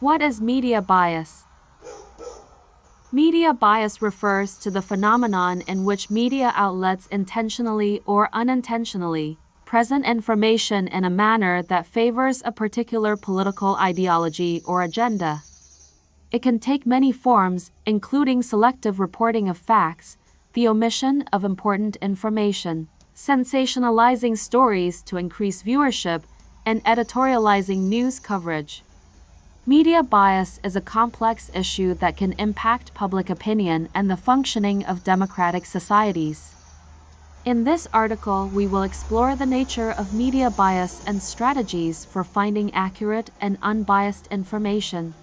What is media bias? Media bias refers to the phenomenon in which media outlets intentionally or unintentionally present information in a manner that favors a particular political ideology or agenda. It can take many forms, including selective reporting of facts, the omission of important information, sensationalizing stories to increase viewership, and editorializing news coverage. Media bias is a complex issue that can impact public opinion and the functioning of democratic societies. In this article, we will explore the nature of media bias and strategies for finding accurate and unbiased information.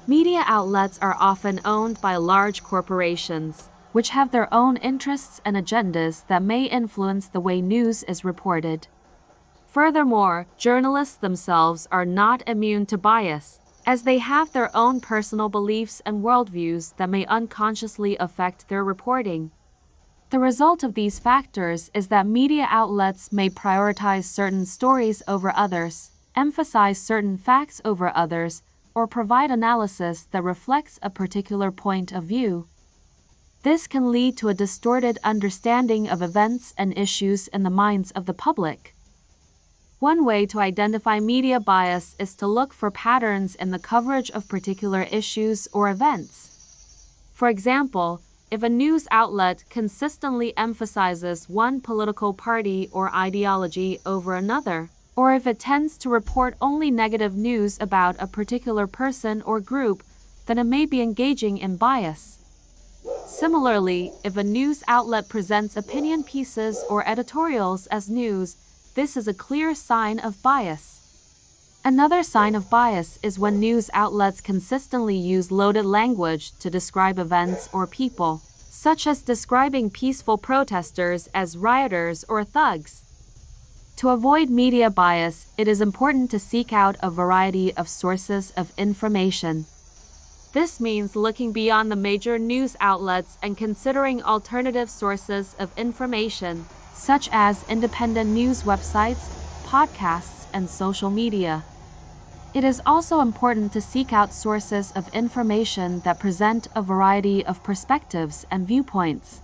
Media outlets are often owned by large corporations, which have their own interests and agendas that may influence the way news is reported. Furthermore, journalists themselves are not immune to bias, as they have their own personal beliefs and worldviews that may unconsciously affect their reporting. The result of these factors is that media outlets may prioritize certain stories over others, emphasize certain facts over others, or provide analysis that reflects a particular point of view. This can lead to a distorted understanding of events and issues in the minds of the public. One way to identify media bias is to look for patterns in the coverage of particular issues or events. For example, if a news outlet consistently emphasizes one political party or ideology over another, or if it tends to report only negative news about a particular person or group, then it may be engaging in bias. Similarly, if a news outlet presents opinion pieces or editorials as news, this is a clear sign of bias. Another sign of bias is when news outlets consistently use loaded language to describe events or people, such as describing peaceful protesters as rioters or thugs. To avoid media bias, it is important to seek out a variety of sources of information. This means looking beyond the major news outlets and considering alternative sources of information, such as independent news websites, podcasts, and social media. It is also important to seek out sources of information that present a variety of perspectives and viewpoints.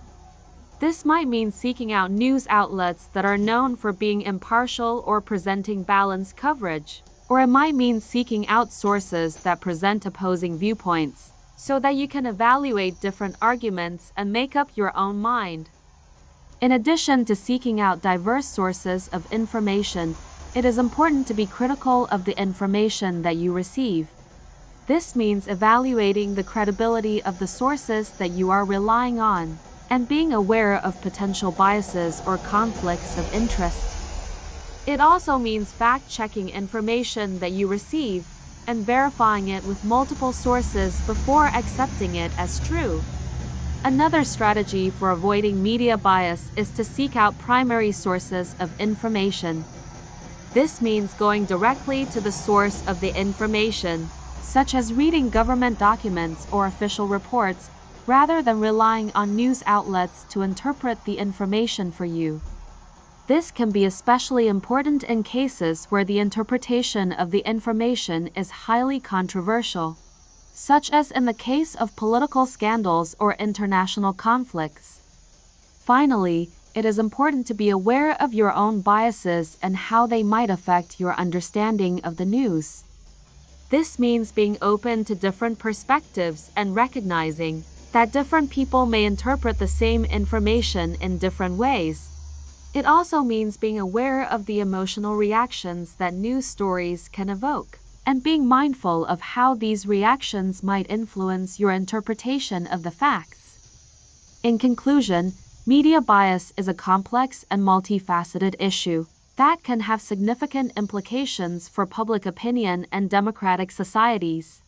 This might mean seeking out news outlets that are known for being impartial or presenting balanced coverage, or it might mean seeking out sources that present opposing viewpoints, so that you can evaluate different arguments and make up your own mind. In addition to seeking out diverse sources of information, it is important to be critical of the information that you receive. This means evaluating the credibility of the sources that you are relying on, and being aware of potential biases or conflicts of interest. It also means fact-checking information that you receive and verifying it with multiple sources before accepting it as true. Another strategy for avoiding media bias is to seek out primary sources of information. This means going directly to the source of the information, such as reading government documents or official reports, rather than relying on news outlets to interpret the information for you. This can be especially important in cases where the interpretation of the information is highly controversial, such as in the case of political scandals or international conflicts. Finally, it is important to be aware of your own biases and how they might affect your understanding of the news. This means being open to different perspectives and recognizing that different people may interpret the same information in different ways. It also means being aware of the emotional reactions that news stories can evoke, and being mindful of how these reactions might influence your interpretation of the facts. In conclusion, media bias is a complex and multifaceted issue that can have significant implications for public opinion and democratic societies.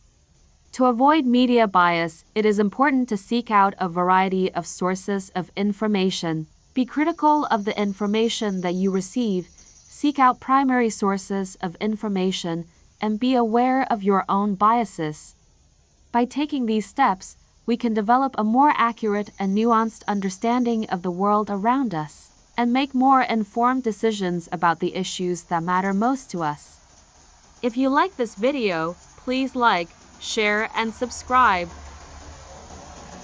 To avoid media bias, it is important to seek out a variety of sources of information. Be critical of the information that you receive, seek out primary sources of information, and be aware of your own biases. By taking these steps, we can develop a more accurate and nuanced understanding of the world around us, and make more informed decisions about the issues that matter most to us. If you like this video, please like, share, and subscribe.